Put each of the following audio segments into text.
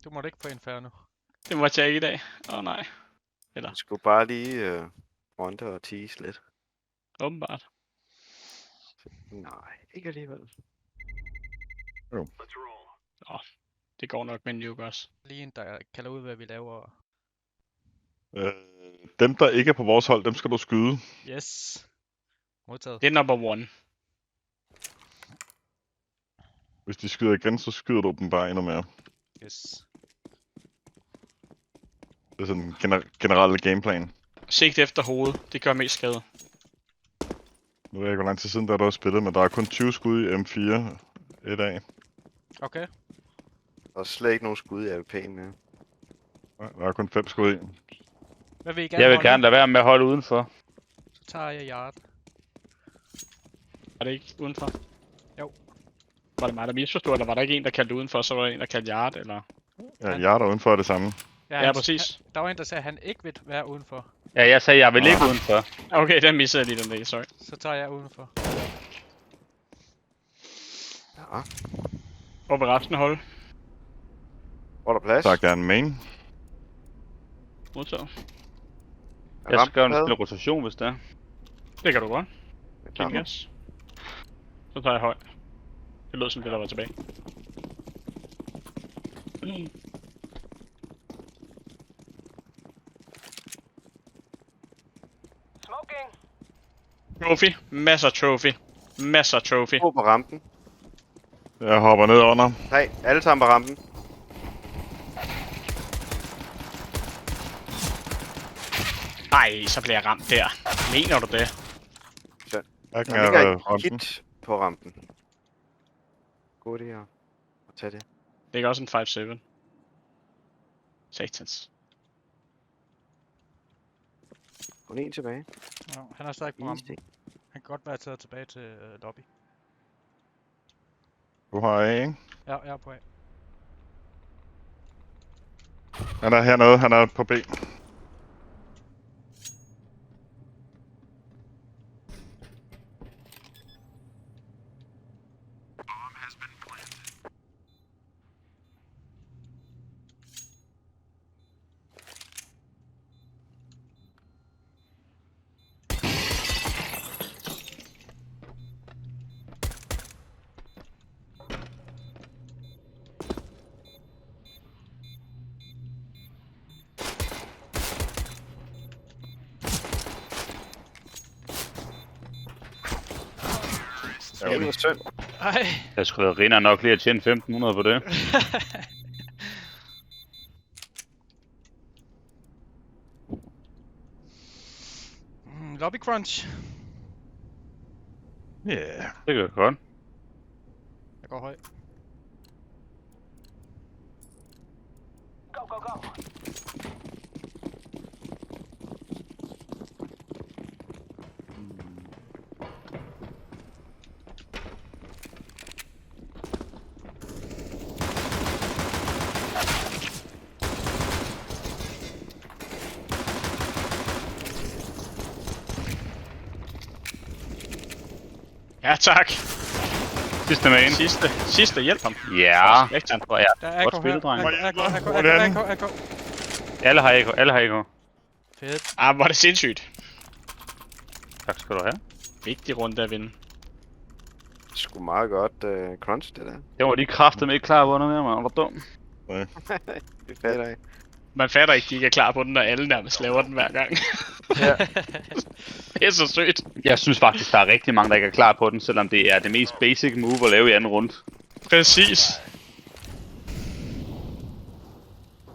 Du måtte ikke på Inferno. Det måtte jeg ikke i dag. Nej. Eller? Jeg skulle bare lige fronte og tease lidt. Åbenbart. Nej, ikke alligevel. Det går nok med en nuke også. Lige en, der kalder ud, hvad vi laver. Dem, der ikke er på vores hold, dem skal du skyde. Yes. Modtaget. Det er number one. Hvis de skyder igen, så skyder du dem bare endnu mere. Yes. Det er sådan en generelle gameplan. Sigt efter hovedet. Det gør mest skade. Nu ved jeg ikke, hvor lang tid siden der du har spillet, men der er kun 20 skud i M4 et af. Okay. Der er slet ikke nogen skud i AWP'en mere. Der er kun 5 skud i. Hvad vil I gerne Jeg vil holde? gerne lade være med at holde udenfor. Så tager jeg Yard. Var det ikke udenfor? Jo. Var det mig, der misforstod, eller var der ikke en, der kaldte udenfor, så var der en, der kaldte yard, eller? Ja, jeg er der udenfor det samme. Ja, præcis. Der var en, der sagde, at han ikke vil være udenfor. Ja, jeg sagde, jeg vil ikke udenfor. Okay, den missede jeg lige den dag, sorry. Så tager jeg udenfor. Ja. Hvor vil resten holde? Hvor er der plads? Der er gerne main. Modtaget. Jeg skal gøre en lille rotation, hvis det er. Det kan du godt. Ja, Giv gas. Så tager jeg høj. Det lød som det, der var tilbage. Trophy. Masser af trophy. Masser af trophy. To på rampen. Jeg hopper ned under. 3. Alle sammen på rampen. Ej, så bliver jeg ramt der. Mener du det? Jeg kan Der ligger have et hånden. kit på rampen. God idé at tage det. Det er også en 5-7. Satans. Kun en tilbage. Ja, han er stadig på rampen. Easy. Han kan godt være taget tilbage til lobby. Du har A, ikke? Ja, jeg er på A. Han er hernede, han er på B. Det er synd. Ej. Jeg skulle have Rina nok lige at tjene 1500 på det. Lobby crunch. Ja. Yeah. Det gør godt. Jeg går høj. Go, go, go. Ja, tak. Sidste main. Sidste, hjælp ham. Ja. Rigtig. Tror jeg. Der er Godt AK spillet, dreng. her. AK. Alle har AK. Alle har AK. Fedt. Ah, hvor er det sindssygt. Tak skal du have. Vigtig runde at vinde. Sgu meget godt crunch, det der. Det var de kræfter med ikke klar på noget mere, man. Var dum. Det fatter jeg. Man fatter ikke, de ikke er klar på den, når alle nærmest laver den hver gang. Ja. Det er så sødt. Jeg synes faktisk, der er rigtig mange, der ikke er klar på den, selvom det er det mest basic move at lave i anden runde. Præcis.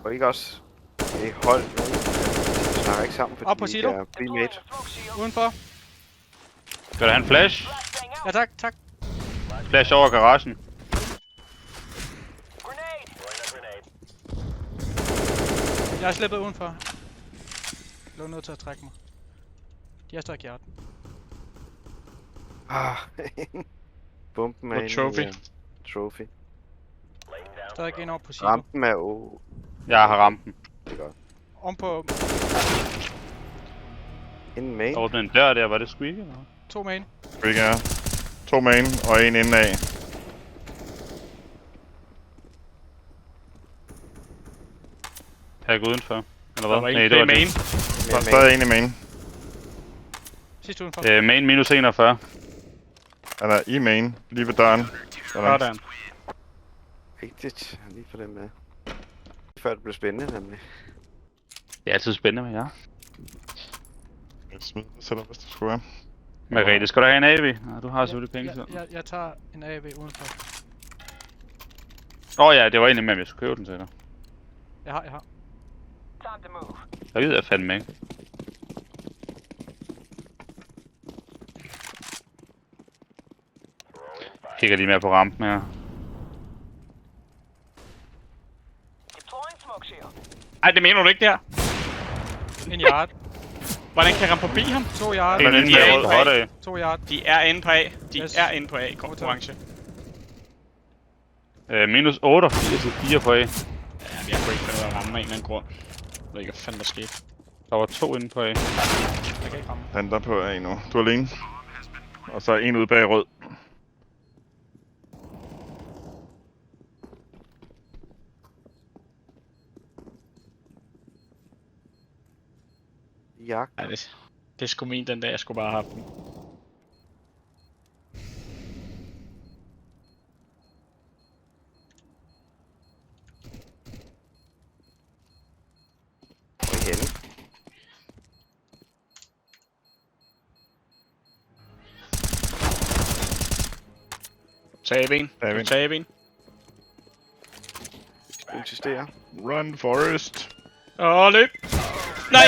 Og ikke også det hold nogen. De snakker ikke sammen, fordi Op på de silo. ikke er pre-made. Udenfor. Skal der have en flash? Ja, tak. Flash over garagen. Jeg er slippet udenfor. Jeg blev nødt til at trække mig. De har stadig hjerten. Bumpen er Og inde i, trophy. Trophy. Stadig en over på silo. Rampen er o. Jeg har rampen. Det er godt. Om på Inden main. Der åbnede en dør der, var det squeak eller hvad? 2 main. Freak er. 2 main og en indad. Pakke udenfor. Eller Der hvad? var en. Nej, Det er main. Der er stadig en i main. Sidste udenfor. Main minus 41. Han er i main, lige ved døren. Sådan. Rigtigt. Lige for den med. Før det blev spændende, nemlig. Det er altid spændende med jer. Jeg smider det selv, hvis det skulle være. Margrethe, skal du have en AV? Nej, du har selvfølgelig penge selv. Jeg tager en AV udenfor. Ja, det var egentlig med, at jeg skulle købe den til dig. Jeg har. Time to move. Der gider jeg fandme ikke. Kigger lige mere på rampen her. Deploying smoke shield. Ej, det mener du ikke der. En yard. Hvordan kan jeg ramme forbi ham? 2 yard. En de inde er med inde rød på hot A. af. 2 yard. De er inde på A. De Yes. er inde på A. Orange. Minus 88 til 4 på A. Ja, jeg kunne ikke finde ud af at ramme af en eller anden grund. Jeg ved ikke, hvad fanden der skete. Der var 2 inde på A. Jeg kan ikke ramme. Han der på A nu. Du er alene. Og så er en ude bag rød. Jak. Ja, det er sgu min den dag, jeg skulle bare have haft den. Hvor er I henne? Tag ben. Tag ben. Tag ben. Du insisterer. Run, Forest. Løb! Nej!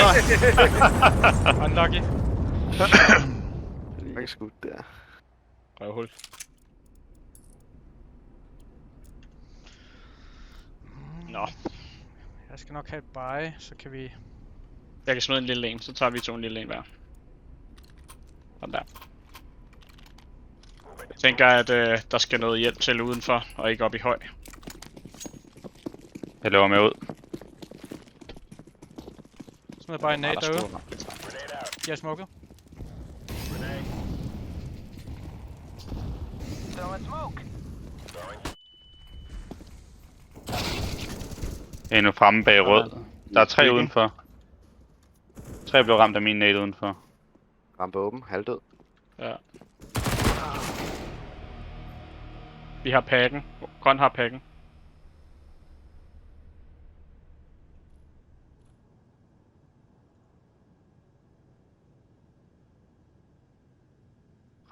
Unlucky. Jeg kan skudt der. Røvhul. Nå, Jeg skal nok have et buy, så kan vi... jeg kan smide en lille en, så tager vi to en lille en hver. Sådan der. Jeg tænker, at der skal noget hjælp til udenfor, og ikke op i høj. Jeg løber med ud. Smider bare en nade Der er derude. sgu nok. De har smukket. Throwing smoke. Endnu fremme bag rød. Der er 3 udenfor. 3 blev ramt af min nade udenfor. Rampe åben. Halvdød. Ja. Vi har pakken. Grøn har pakken.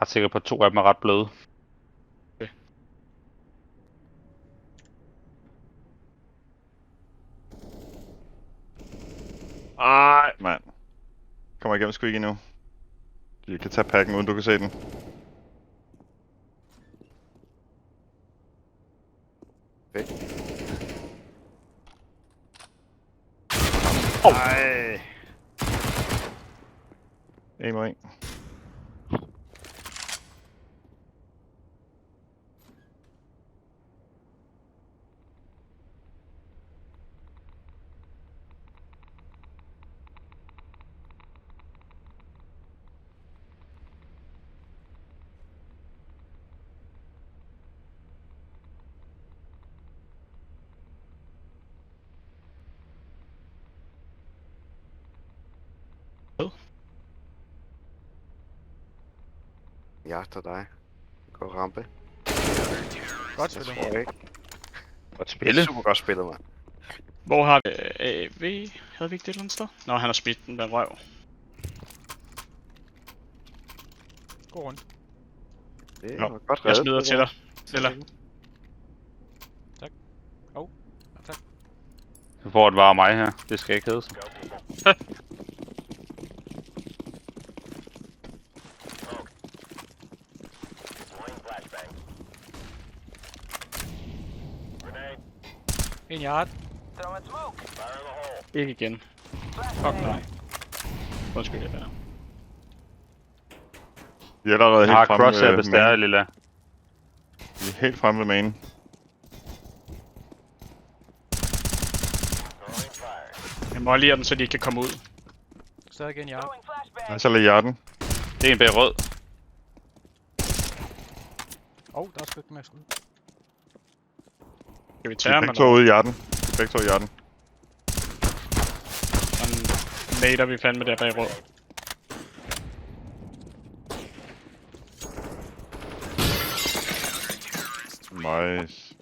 Ret sikker på, at 2 af dem er ret bløde. Okay. Ej, mand. Kommer igennem squeak endnu. Jeg kan tage pakken, uden du kan se den. Væk. Ej. 1 mod 1. Jagter dig. Går rampe. Godt Jeg spillet. tror ikke. Godt spille. Super godt spillet, mand. Hvor har vi AV? Havde vi ikke det et eller andet sted? Nå, han har smidt den med røv. Gå rundt. Det Nå, var godt Jeg reddet. smider til dig. Stiller. Tak. Du får et vare mig her. Det skal ikke hedde sig. En yard. Throwing smoke. Ikke igen. Fuck nej. Undskyld, jeg der. Vi er allerede Jeg har helt fremme crosshair ved bestærre, main. lilla. Vi er helt fremme ved main. Jeg må lige den, så de ikke kan komme ud. Stadig en yard. Throwing flashbang. Jeg så lader hjerten. Det er en bag rød. Der er sgu med skud. Skal vi De tage er ham, begge to eller? ude i hjerten. Begge to i hjerten. Nader vi fandme der bag rød. Nice.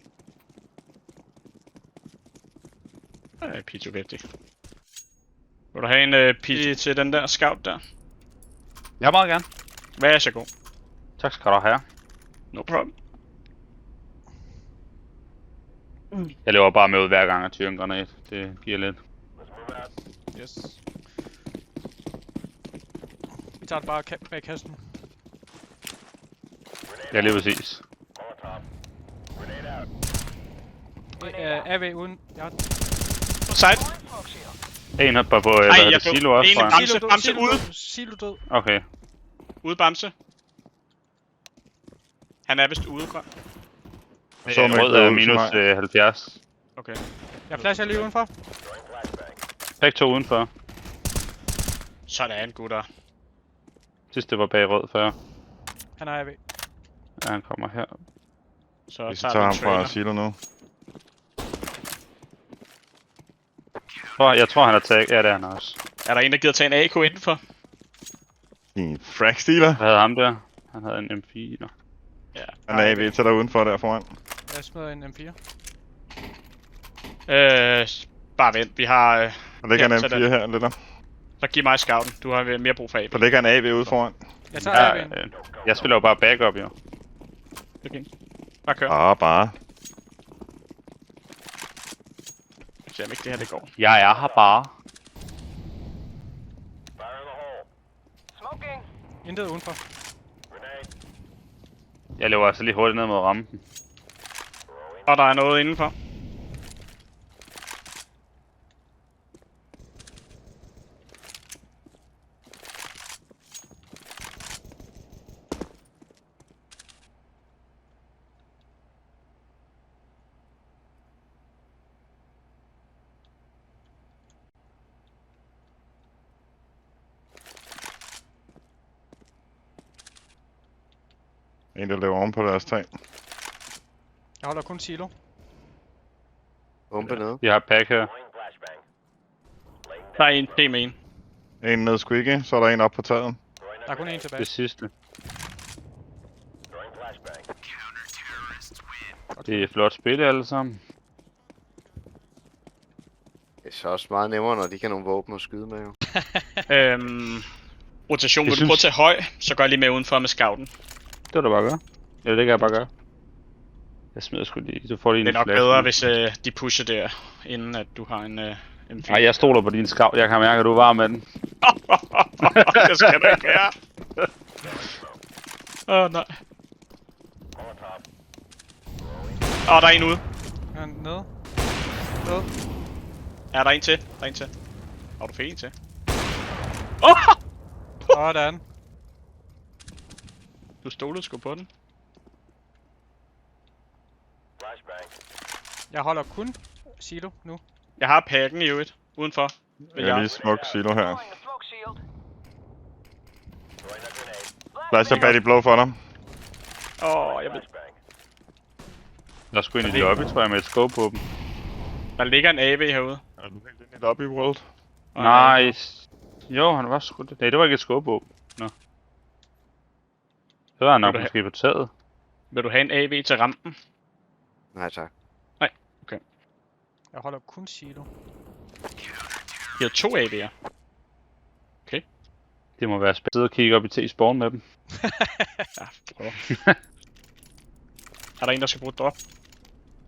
P2 vigtig. Vil du have en P til den der scout der? Jeg meget gerne. Vær så god. Tak skal du have. No problem. Jeg løber bare med ud hver gang at tyre en granat. Det giver lidt. Yes. Vi tager det bare bag kassen. Ja, lige præcis. AV uden. Ja. Side. Smoke shield. En hopper på jeg silo også, en tror jeg. Bamse, Silo Bamse død, ude. Silo død. Okay. Ude Bamse. Han er vist ude, grøn. Så man Rød ikke er ud, minus så nej. 70. Okay. Jeg flasher lige udenfor. Begge to udenfor. Sådan, gutter. Sidste var bag rød før. Han er AV. Ja, han kommer her. Så Vi skal tager tage vi ham en fra trailer. silo nu. Jeg tror han har taget. Ja, det er han også. Er der en, der gider tage en AK indenfor? Din frag stealer. Hvad havde ham der? Han havde en M4. Ja. Han er AV til dig udenfor der foran. Jeg smider en M4. Bare vent, vi har... Der ligger Ja, en tag M4 den. her, lidt der. Så giv mig scouten. Du har mere brug for AB. Der ligger en AV ude foran. Jeg tager AV'en. Jeg spiller jo bare backup, jo. Okay. Bare kør. Bare. Se om ikke det her det går. Jeg er her bare. Smoking. Intet udenfor. Jeg løber altså lige hurtigt ned mod rampen. Og der er noget indenfor. En, der løber oven på deres tag. Jeg holder kun silo. Bombe nede. Vi har pack her. Der er en T-main. En ned squeaky, så er der en op på taget. Der er kun en tilbage. Det sidste. Det er flot spil alle sammen. Det er så også meget nemmere, når de kan have nogle våben at skyde med, jo. Rotation, Jeg vil du synes- prøve at tage høj, så gør jeg lige med udenfor med scouten. Det vil du bare gøre. Ja, det kan jeg bare gøre. Jeg smider sgu lige. Du får lige Det en er nok flaske. bedre, hvis de pusher der, inden at du har en M4. Nej, jeg stoler på din scout. Jeg kan mærke, at du er varm med den. Det skal du ikke være. Nej. Der er en ude. Han er nede. Nede. Ja, der er en til. Der er en til. Du fik en til. Sådan. Du stolede sgu på den. Jeg holder kun silo nu. Jeg har pakken i øvrigt. Udenfor. Jeg er lige smuk silo her. Throwing the smoke shield. Flasher bag de blå for dig. Jeg ved. Der er sgu ind i de lobby, tror jeg, med et scope på dem. Der ligger en AV herude. Er du helt inde i lobby world? Nice. Jo, han var sgu det. Nej, det var ikke et scope på. Nå. Så var han nok Vil du måske på taget. Vil du have en AV til rampen? Nej, tak. Jeg holder kun silo. Jeg har 2 AV'er. Det må være spændende at kigge op i T-spawn med dem. Ja, prøv. Er der en, der skal bruge et drop?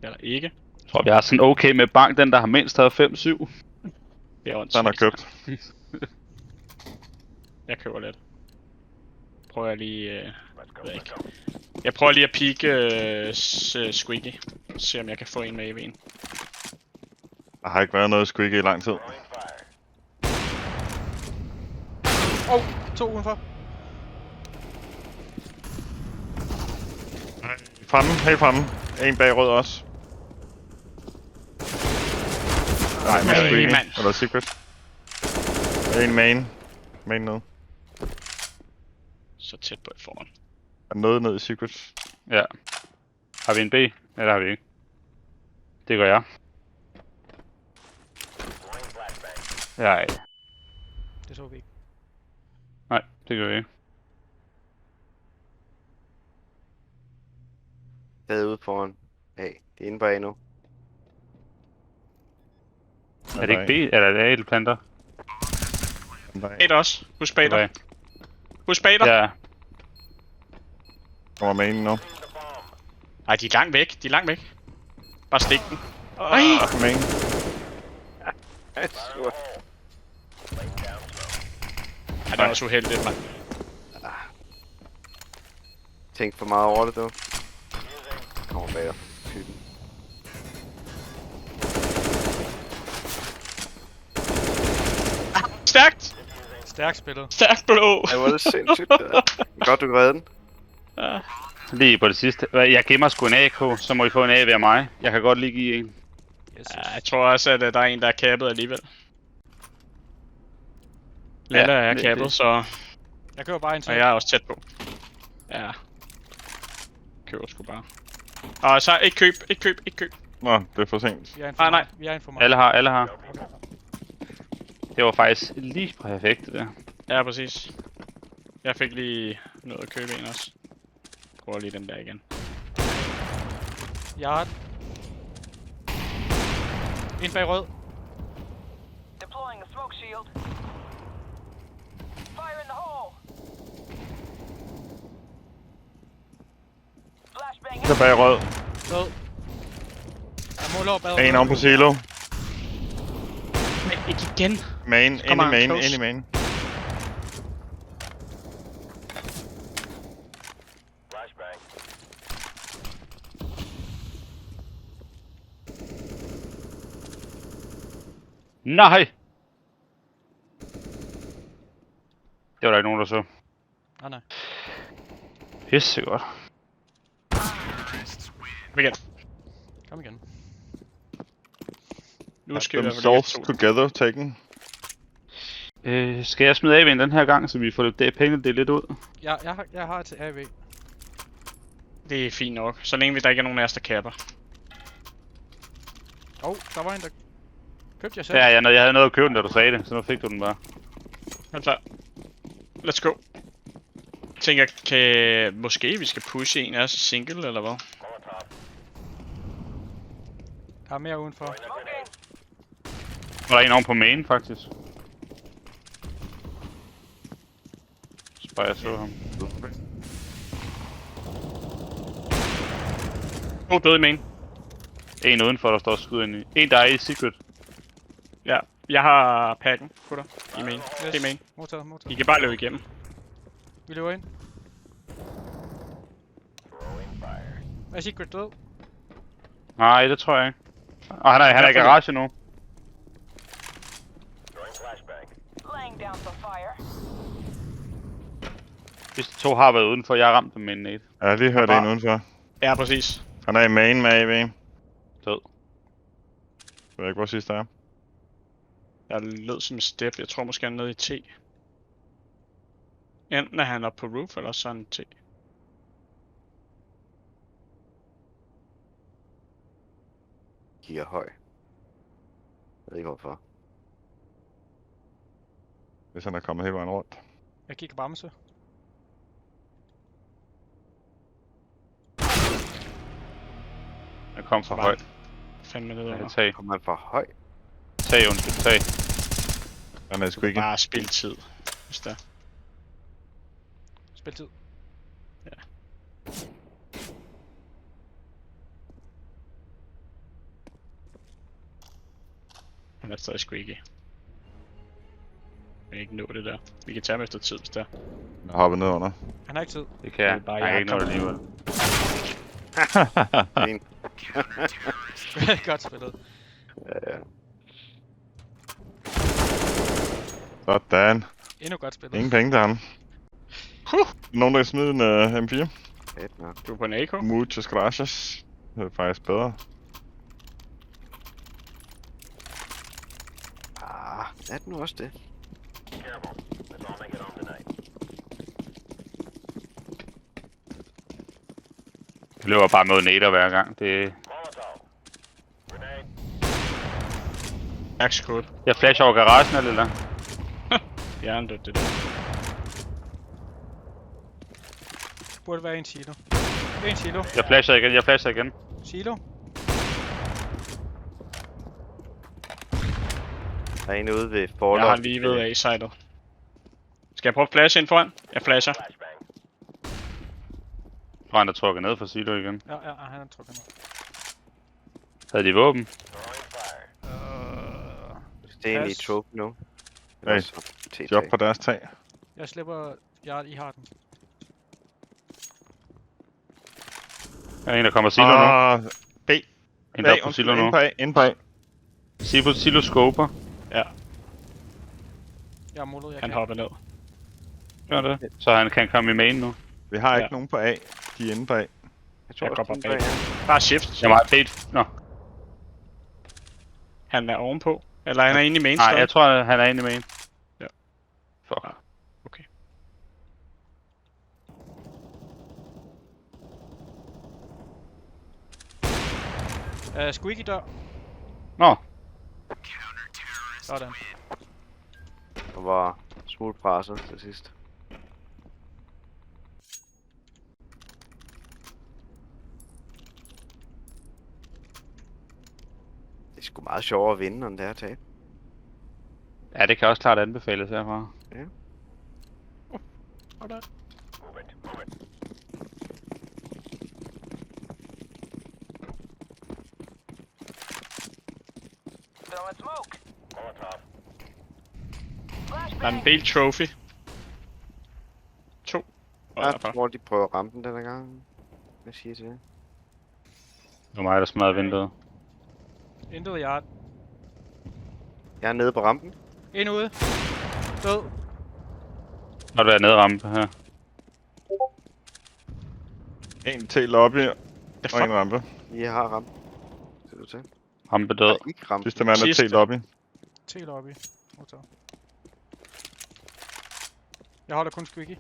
Eller ikke? Jeg tror, vi har sådan okay med bank, den der har mindst havde 5-7. Det er åndssvagt. Den har købt. Jeg køber lidt. Prøver jeg lige... ved ikke. Jeg prøver lige at peeke Squeaky. Se om jeg kan få en med AV'en. Der har ikke været noget squeaky i lang tid. To udenfor. Fremme, helt fremme. En bag rød også. Nej, med Hey, squeaky. mand. Eller secret. En main. Main ned. Så tæt på i foran. Er noget ned i secret. Ja. Har vi en B? Eller har vi ikke? Det gør jeg. Ja, Det så vi ikke. Nej, det gør jeg ikke. Stadig ude foran. Hey, det er inde bag nu. Er det ikke B, eller er det A-planter? Bader også. Husk bader. Okay. Husk bader. Ja, Kommer med en nu. Ej, de er langt væk. De er langt væk. Bare stik den. Ej! Kommer en. Ej, det er også uheldigt, mand. Tænk for meget over det, du. Kommer bag dig. Stærkt! Stærkt spillet. Stærkt blå! Ej, hvor er det sindssygt, det der. Godt, du kan redde den. Ja. lige på det sidste. Jeg gemmer sgu en AK, så må I få en A ved mig. Jeg kan godt lige give en. Yes. Ja, jeg tror også, at der er en, der er cappet alligevel. Lilla er det- cappet, det- så... Jeg køber bare en til. Og jeg er også tæt på. Ja. Køber sgu bare. Og så ikke køb, ikke køb, ikke køb. Nå, det er for sent. Vi er en for Nej, nej. meget. Vi er en for meget. Alle har. Det var faktisk lige perfekt, det der. Ja, præcis. Jeg fik lige noget at købe en også. Prøver lige den der igen. Jeg har den. En bag rød. Deploying a smoke shield. Fire in the hole. Flashbang. Der bag rød. Rød. Jeg måler op bag En om på silo. Men ikke igen. Main, ind i kommer han main, close. ind i main. Flashbang. Nej! Det var der ikke nogen, der så. Nej, nej. Pisse godt. Kom igen. Kom igen. Nu skal vi i Them hvert fald ikke solves to. together, taken. Skal jeg smide AV'en den her gang, så vi får det penge det lidt ud? Jeg har til AV. Det er fint nok, så længe der ikke er nogen af os, der capper. Der var en, der købte jeg selv. Ja, jeg havde noget at købe den, da du sagde det, så nu fik du den bare. Er du klar? Let's go. Jeg tænker, måske vi skal pushe en af os i single, eller hvad? Der er mere udenfor. Smoking. Og der er en oven på main, faktisk. Så bare jeg så ham. Oh, død i main. En udenfor, der står og skyder ind i. En, der er i secret. Ja, jeg har pakken på dig i main. Det er main. Modtaget. I kan bare løbe igennem. Vi løber ind. Er Secret død? Nej, det tror jeg ikke. Og han er i garage nu. Laying down some fire. Hvis de to har været udenfor, jeg har ramt dem med en nade. Jeg har lige hørt en udenfor. Ja, præcis. Han er i main med AV. Død. Jeg ved ikke, hvor sidst der er. Jeg lød som en step. Jeg tror måske han er nede i T. Enten er han oppe på roof, eller så er han T. Kigger høj. Jeg ved ikke hvorfor. Hvis han er kommet hele vejen rundt. Jeg kigger bamse. Jeg kom for Så højt. Fandme ned Jeg under. kan tage. Kommer han for høj? Tag, undskyld, tag. Han er sgu ikke. Bare spil tid, hvis der. Spil tid. Han er stadig squeaky. Jeg kan ikke nå det der. Vi kan tage ham efter tid, hvis der. Jeg har hoppet ned under. Han har ikke tid. Det kan jeg. Det er bare Jeg kan jeg ikke nå det kommer. alligevel. Fint. Godt spillet. Ja. Sådan. Endnu godt spillet. Ingen penge til ham. Nogen, der kan smide en M4. Fedt nok. Du er på en AK. Muchas gracias. Det er faktisk bedre. Er det nu også det? Jeg løber bare mod nader hver gang. Det... Axe code. Jeg flasher over garagen eller? hjernedødt, det der. Burde være en silo. En silo. Jeg flasher igen. Silo. Der er en ude ved Jeg forløb. har lige ved A-sidet. Skal jeg prøve at flashe ind foran? Jeg flasher. Og han er trukket ned fra silo igen. Ja, han er trukket ned. Havde de våben? Det er egentlig Pas. trope nu. Hey, Eller så TT. Job på deres tag. Jeg slipper... I har den. Der er en, der kommer silo nu. B. En, der er på silo nu. Ind på A. Silo scoper. Ja, Jeg er mullet, jeg han kan. hopper ned. Gør det. Så han kan komme i main nu. Vi har ikke Ja. nogen på A. De er inde på A. Jeg tror Jeg går også, bare den bag. der, Bare shift. Jeg er meget bedt. Nå. Han er ovenpå. Eller han er inde i main Nej, stadig. jeg tror, han er inde i main. Ja. Fuck. Okay. Squeaky dør. Nå. Sådan. Og var smule presset til sidst. Det er sgu meget sjovere at vinde, end det er at tabe. Ja, det kan også klart anbefales herfra. Throwing smoke. Der er en del trophy. 2. Jeg tror, de prøver at ramme den denne gang. Hvad siger til det? Det var mig, der smadrede vinduet. Intet yard. Jeg er nede på rampen. En ude. Død. Må det være nedrampe her. En til lobby The og en fuck? rampe. I har rampen. Ser du til? Rampe død. Nej, ikke rampen. Sidste mand er Sidste. til lobby. T-lobby. Modtaget. Jeg holder kun Squeaky.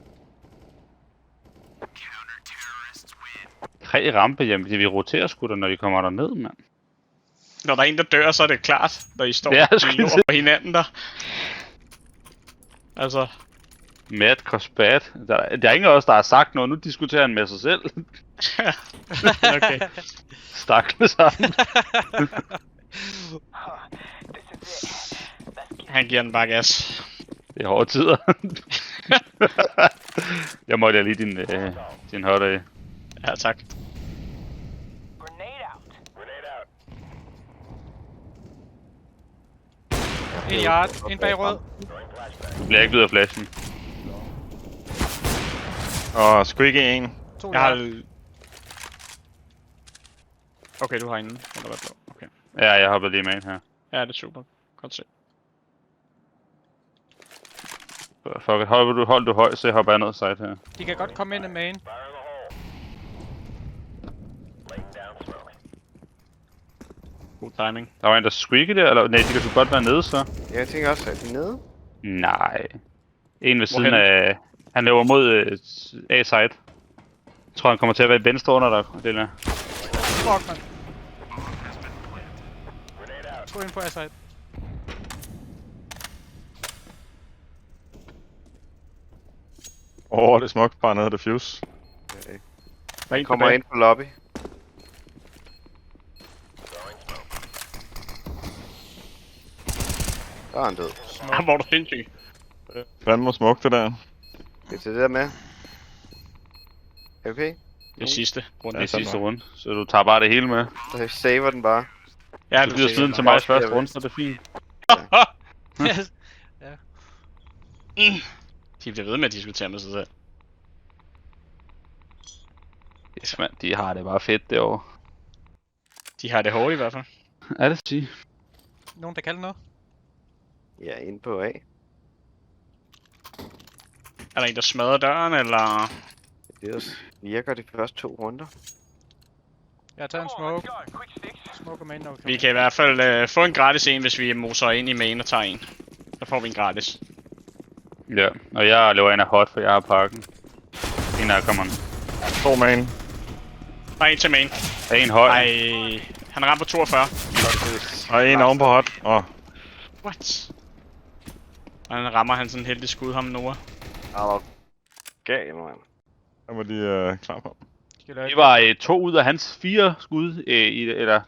3 rampe, jamen vi roterer sgu da, når de kommer derned, mand. Når der er en, der dør, så er det klart. Når I står Det er og sgu lort det. på hinanden der. Altså, Mad cross bad. Der er ingen af os, der har sagt noget. Nu diskuterer han med sig selv. okay. Stakkels sammen. Han giver den bare gas. Det er hårde tider. Jeg måtte lige din hot af. Ja, tak. Grenade out. En yard. En bag rød. Du bliver ikke ud af flashen. Og Squeaky 1. 2 Jeg yard. har... Okay, du har ingen. Eller hvad blå. Okay. Ja, jeg hopper lige med ind her. Ja, det er super. Godt se. Fuck it. Hold du højt, så jeg hopper ned side her. De kan godt komme ind i main. God timing. Der var en, der squeakede der, eller nej, de kan sgu godt være nede så. Jeg tænker også, at de er nede. Nej. En ved siden Hvorhenne? af... Han løber mod A-side. Jeg tror, han kommer til at være i venstre under der, det der. Fuck, man. Gå ind på A-side. Det er smukt. Bare ned af diffuse. Der er en Kommer tilbage. ind på lobby. Der er han død. Ah, hvor er du sindssyg. Fandme smukt det der. Skal vi tage det der med? Er det okay? Det er sidste runde. Det er sidste runde, så du tager bare det hele med. Så jeg saver den bare. Ja, Du du giver siger siden til mig første runde, så er det fint. Yes. De bliver ved med at diskutere med sig selv. Yes, mand, de har det bare fedt derovre. De har det hårdt i hvert fald. Er det sige? Nogen, der kalder noget? Ja, ind på A. Er der en, der smadrer døren, eller... Det også virker de første 2 runder. Jeg har taget en smoke. Smoke og main, når vi Vi kommer kan i hvert fald få en gratis en, hvis vi moser ind i main og tager en. Så får vi en gratis. Ja, og jeg løber ind af hot, for jeg har parken. En af kommer. 2 main. Der er en til main. Der er en høj. Ej, han rammer på 42. Og en oven på hot. Og What? Han rammer han sådan en heldig skud, ham Noah. Er du gal, mand? Der var de klar på. Skal jeg lave Det var 2 ud af hans 4 skud, eller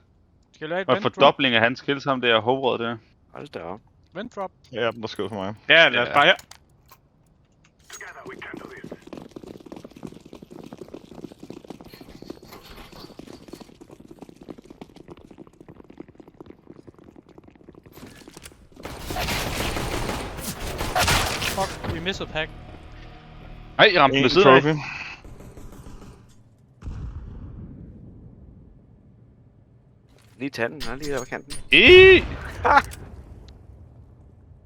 skal jeg lave et en vent drop? fordobling af hans kills, ham der hovedrød der. Hold da op. Vent drop. Ja, der skød for mig. Ja, lad os bare her. Fuck, vi missede pack. Nej, jeg ramte den ved En siden af. trophy. Lige tage den, lige der på kanten.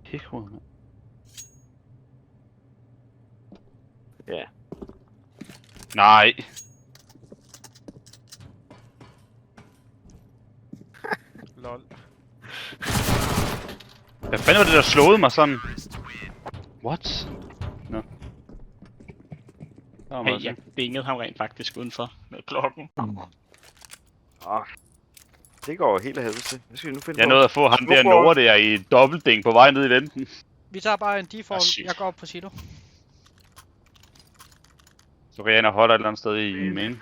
Pikhoved, mand. Ja. Nej. Lol. Hvad fanden var det, der slåede mig sådan? What? Nå. Der var Hey, meget jeg bingede ham rent faktisk udenfor med klokken. Åh. Det går helt af helvede til. Hvad skal vi nu finde Jeg på? nåede at få ham der Hvorfor? Nora der i dobbeltding på vej ned i venten. Vi tager bare en default. shit. Jeg går op på silo. Så kan jeg ind og holde et eller andet sted i main.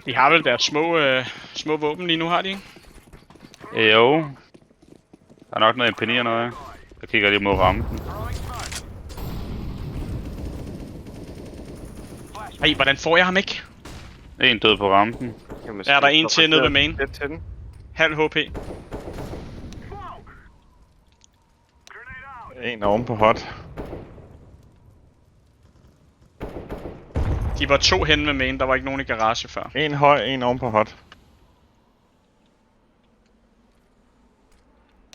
De har vel deres små våben lige nu, har de ikke? Jo. Der er nok noget MP9 og noget. Jeg kigger lige mod rammen. Ej, hvordan får jeg ham ikke? En død på rampen. Jamen, Er der skal en vi til nede ved få main? lidt til den? Halv HP. En oven på hot. De var 2 henne med main, der var ikke nogen i garage før. En høj, en oven på hot.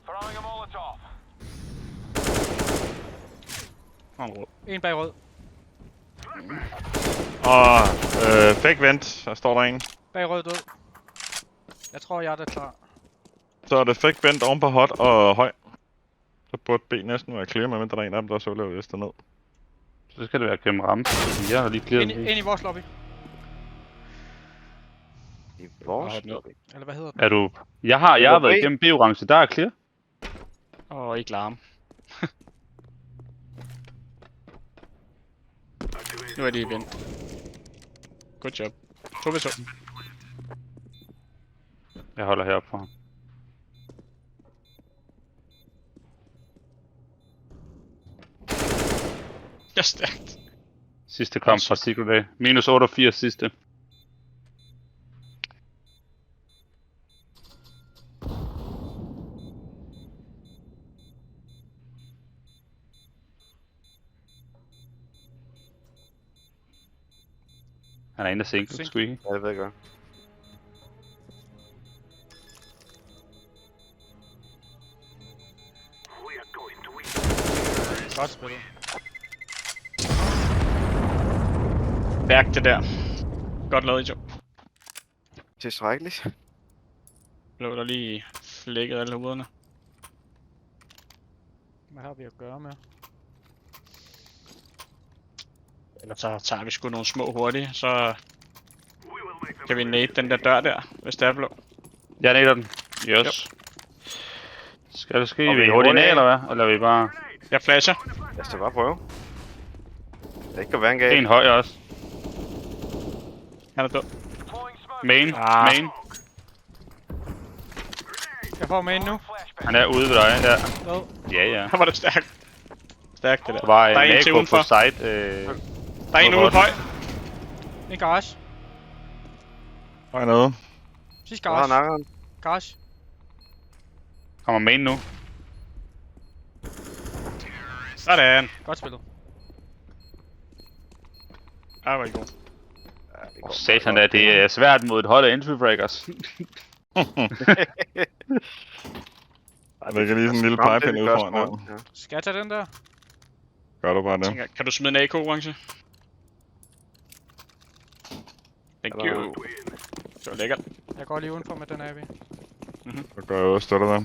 Throwing a Molotov. Og en rød. En bag rød. Og fake vent, så står der en. Bag rød død. Jeg tror, jeg er klar. Så er det fake vent oven på hot og høj. Så burde B næsten være clear, medmindre der er en af dem, der så løber vist derned. Så skal det være gennem rampen. Jeg har lige clearet Ind, den. ind i vores lobby. I vores Hold nu. lobby. Eller hvad hedder den? Er du... Jeg har været bag. igennem B-orange, der er clear. Og ikke larm. Nu er de igen. Good job. 2v2. Jeg holder heroppe for ham. Det er stærkt. Sidste kamp fra Secret A. Minus 88 sidste. Han er inde af single, Squeaky. Ja, det ved jeg godt. Godt spillet. Stærkt det der. Godt lavet, Jo. Tilstrækkeligt. Blev der lige flækket alle hovederne. Hvad har vi at gøre med? Eller så tager vi sgu nogle små hurtigt, så kan vi nade den der dør der, hvis det er blå. Jeg nader den. Yes. Skal det ske? Og vi Vi er hurtigt ned, hurtigt af. eller hvad? Eller er vi bare... Jeg flasher. Lad os da bare prøve. Det ikke kan være en gal. En høj også. Han er død. Deploying smoke. Main. Ah. Main. Jeg får main nu. Flashbang. Han er ude ved dig, ja. Død. Ja, ja. Her var det stærkt. Stærkt det der. Der var Der er en til Nako udenfor. på site. Der er en ude på høj. En garage. Høj nede. Sidste Hvor har garage. nakkeren? Garage. Kommer main nu. Sådan. Godt spillet. Ej, hvor er I god. Ja, det går Satan meget da, det er svært mod et hold af entry breakers. godt. Der ligger lige sådan en lille Skræmt pipe det ude foran spørgsmål. her. Ja. Skal jeg tage den der? Gør du bare det. Tænker, kan du smide en AK orange? Thank Er der- you. Det var lækkert. Jeg går lige udenfor med den AB. Så gør jeg også støtter der.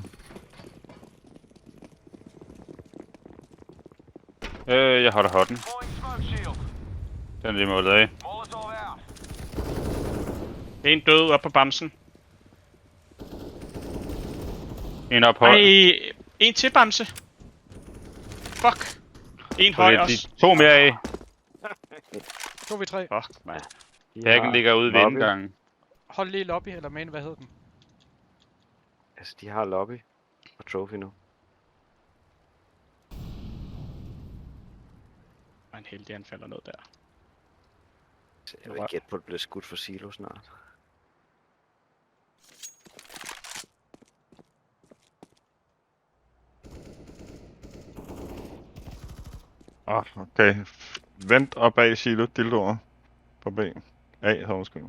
Jeg holder hotten. Deploying smoke shield. Den er lige målet af. Molotov out. En død op på bamsen. En op høj. Ej, en til bamse. fuck! En høj Okay, også. de 2 mere af. 2v3. Fuck, man. Hacken ligger ude ved lobby. indgangen. Hold lige lobby, eller main, hvad hed den? Altså, de har lobby og trophy nu. Og en heldig anfalder noget der. Så jeg vil gætte på, at det bliver skudt for silo snart. Okay. Vent op bag silo, dildoer. På B. A, så måske.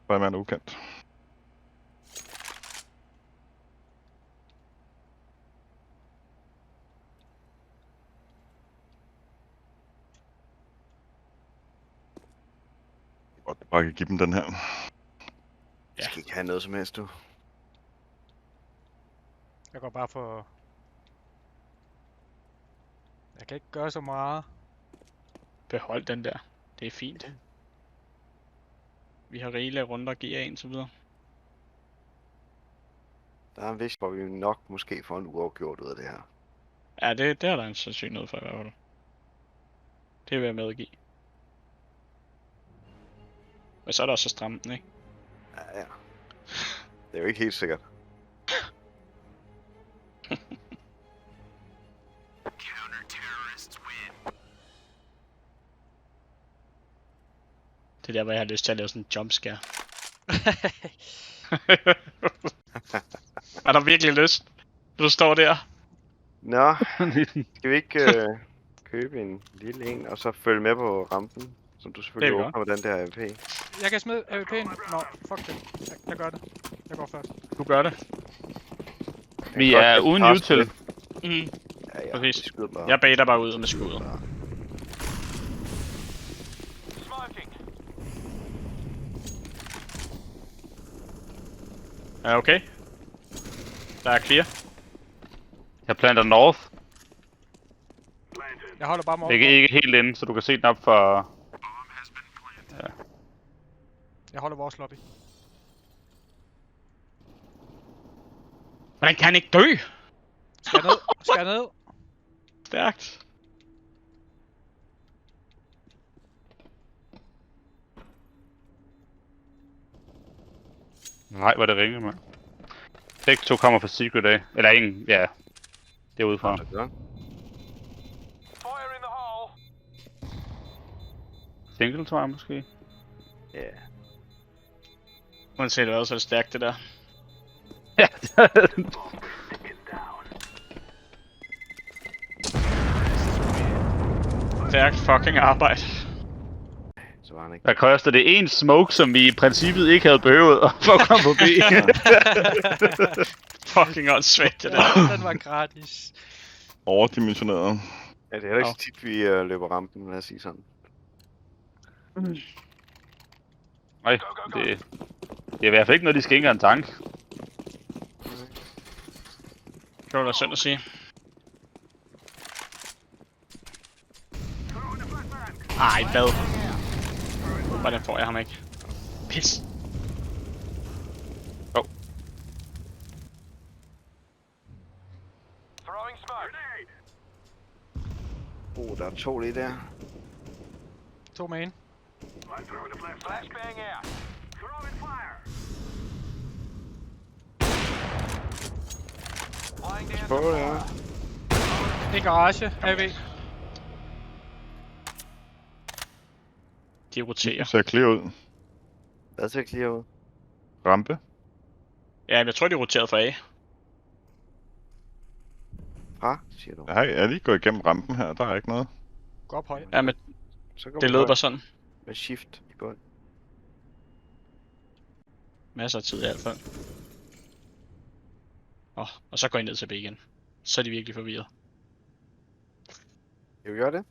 Så er man ukendt. Godt, bare kan give dem den her. Jeg skal ikke have noget som helst, du. Jeg går bare for... Jeg kan ikke gøre så meget. Behold den der. Det er fint. Vi har rigeligt af runder, giver en så videre. Der er en vis, hvor vi nok måske får en uafgjort ud af det her. Ja, det er der en sandsynlighed for i hvert fald. Det vil jeg medgive. Men så er der også så stramt den, ikke? Ja, ja. Det er jo ikke helt sikkert. Det er der, hvor jeg har lyst til at lave sådan en jumpscare. Er der virkelig lyst? Du står der. Nå, skal vi ikke købe en lille en, og så følge med på rampen? Som du selvfølgelig Det er åbner med den der AWP. Jeg kan smide AWP'en. Nå, fuck det. Jeg gør det. Jeg går først. Du gør det. Vi godt er lidt uden pres util. på det. Mm. Ja, ja, Præcis. vi skyder bare. Jeg baiter bare ud med skuddet. Smoking. Er okay? Der er clear. Jeg planter north. Jeg holder bare mig Det er ikke helt inde, så du kan se den op for... Jeg holder vores lobby. Hvordan kan han ikke dø? Skal ned. Skal ned. Stærkt. Nej, hvor det ringer, mand. Begge to kommer fra Secret af. Eller ingen, ja. Det er udefra. Så godt. Fire in the hole. Single, tror jeg måske. Ja. Uanset hvad, så er det stærkt det der. Ja. Stærkt fucking arbejde. Så var han ikke. Hvad koster det? En smoke, som vi i princippet ikke havde behøvet for at komme forbi. Fucking åndssvagt det der. Den var gratis. Overdimensioneret. Ja, det er heller ikke så tit, vi løber rampen, lad os sige sådan. Nej, det er i hvert fald ikke noget, de skal ikke en tank. Det var da synd at sige. Ej, hvad? Hvordan får jeg ham ikke? Pis. Throwing smoke. Der er 2 lige der. 2 main. Flashbang out. Throwing fire. Lying down. På der. En garage. AV. De roterer. Det ser clear ud. Hvad ser clear ud? Rampe. Ja, men jeg tror, de roterede for A. Siger du. Jeg er lige gået igennem rampen her, der er ikke noget. Gå op højt. Ja, men Så går det vi lød højt bare sådan. med shift i bund. Masser af tid i hvert fald. Og så går I ned til B igen. Så er de virkelig forvirret. Skal vi gøre det?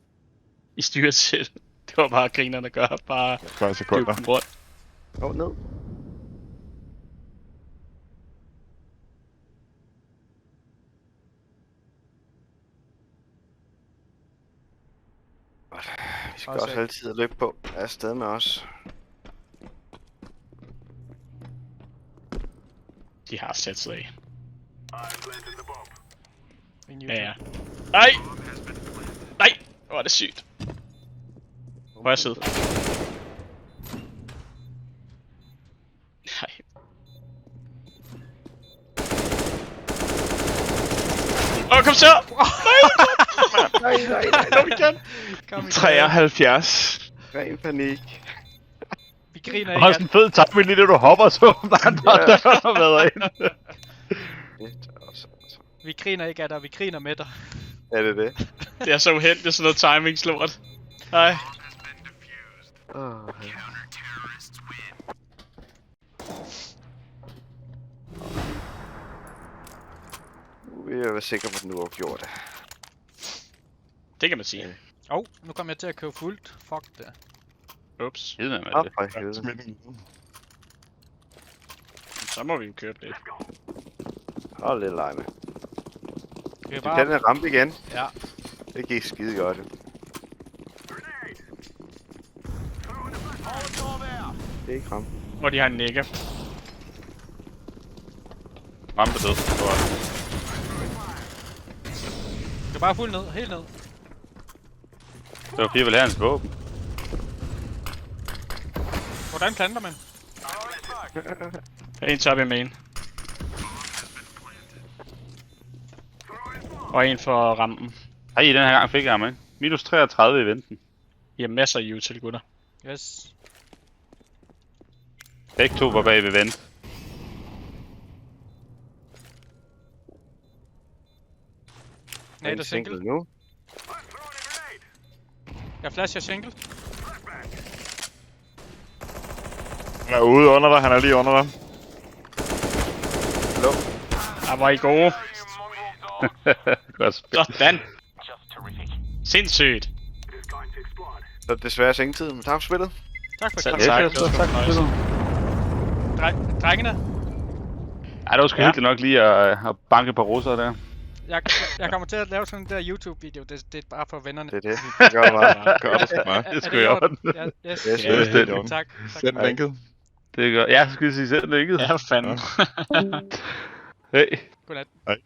I styrer selv. Det var bare grinerne gør. Bare 40 sekunder. dyb rundt. Ned. Godt. Vi skal Også også altid løbe på. Er afsted med os. De har sat sig af. Min Ja, ja. YouTube. Nej! Nej! Hvor er det sygt. Hvor er jeg siddet? Nej. Kom så! Nej. Kom igen! Kom igen. 73. Ren panik. Vi griner Du ikke har af sådan en fed timing lige da du hopper, så bare døren og vader ind. Vi griner ikke af dig, vi griner med dig. Er det det? Det er så uheldigt, sådan noget timingslort. Nej. Nu vil jeg være sikker på, at den nu har gjort det. Det kan man sige. Nu kommer jeg til at købe fuldt. Fuck det. Ups. Hed med Op det. for helvede. Smid den. Så må vi jo købe det. Hold lidt lege med. Vi er Du bare... kan den rampe igen. Ja. Det gik skide godt. Molotov out. Det er ikke rampe. Hvor de har en nække. Rampe død. Du er bare fuld ned, helt ned. Det var fordi, jeg ville have hans våben. Hvordan planter man? En top i main. Og en for rampen. Ej, den her gang fik jeg ham, ikke? Minus 33 i venten. I har masser af til gutter. Yes. Begge to var bag ved vent. Nej, det er single. Nu. Jeg flasher single. Han er ude under dig, han er lige under dig. Der var I gode. Godt spil. Sådan. Just terrific. Sindssygt. Så desværre sengetid med tabspillet. Tak for Selv det. tak. Ja, Det var sgu fornøjelse. Drengene, Ej, det var sgu Ja. hyggeligt nok lige at banke på russer der. jeg kommer til at lave sådan en der YouTube-video. Det er bare for vennerne. Det er det. Det gør bare. Gør det sgu meget. Det skulle jeg ordne. Ja, yes. Yes, Ja, yes. det er Tak. Sæt linket. Det gør. Ja, så skal jeg sige selv, det ikke? Ja, for fanden. Hey. Godnat. Hej.